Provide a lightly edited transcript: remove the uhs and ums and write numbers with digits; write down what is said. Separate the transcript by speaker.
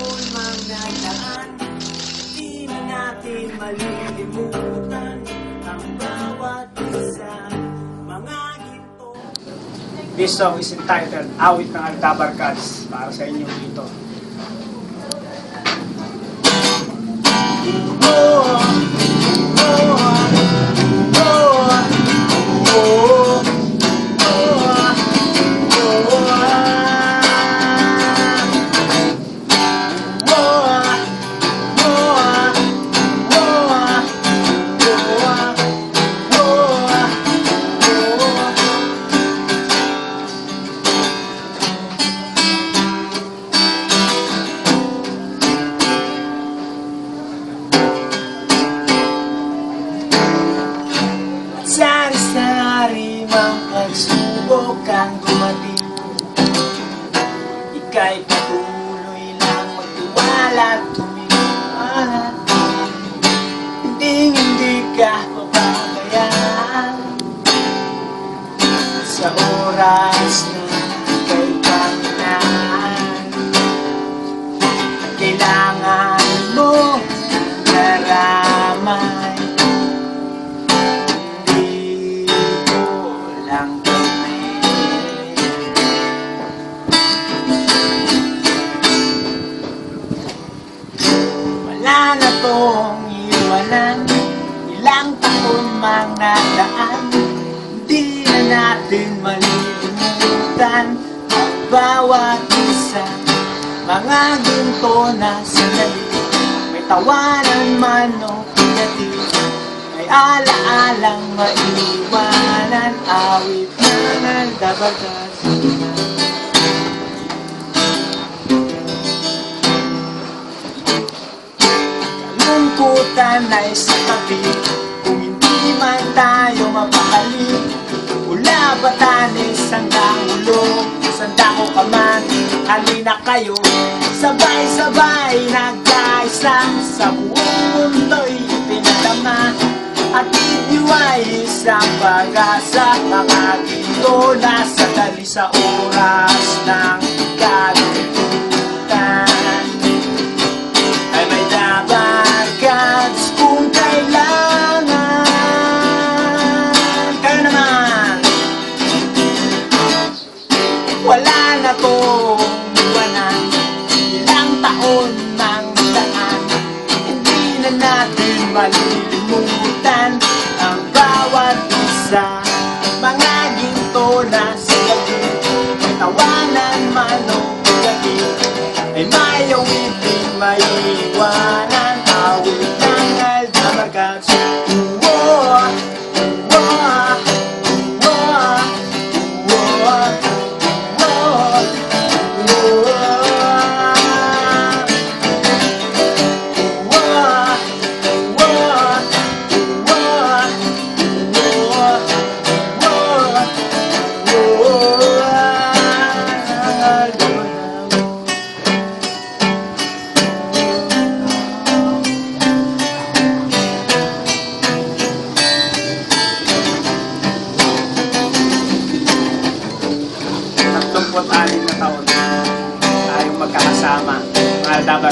Speaker 1: taon mang nagdaan, di na natin malilimutan ang bawat isa. Mga ginto.
Speaker 2: This song is entitled Awit ng Aldabar Cats para sa inyo dito.
Speaker 1: Sari-sari mang pagsubok ang dumating, ika'y patuloy lang magtiwala at tumingin. Hindi ka papabayaan sa oras na ika'y paminaan. Kailangan mo naramay, wala na tong iwanan, ilang taon mang nadaan, di na natin malilimutan ang bawat isa. Mga ginto na sandali, may tawanan man o pagati, may alaalang maiwanan, awit ng Aldabar Cats. Kalungkutan ay sa tabi, kung hindi man tayo mapakali. Ula Batanes, hanggang ulo, sanda ko ka man, halina kayo. Sabay-sabay nagkaisa, sa buong mundo'y pinadama. Atid niyo ay isang pag-asa, mga ginto na sandali sa oras ng kalungkutan. Ay may Aldabar Cats kung kailangan. Kayo naman, wala na tong iwanan, ilang taon mang daan, hindi na natin malilimutan ang bawat isa. Mga ginto na sandali, may tawanan man o pagati, ay mayong ibig maiwanan, awit ng Aldabar Cats.
Speaker 2: Tatlong na taon tayong magkakasama, mga Aldabar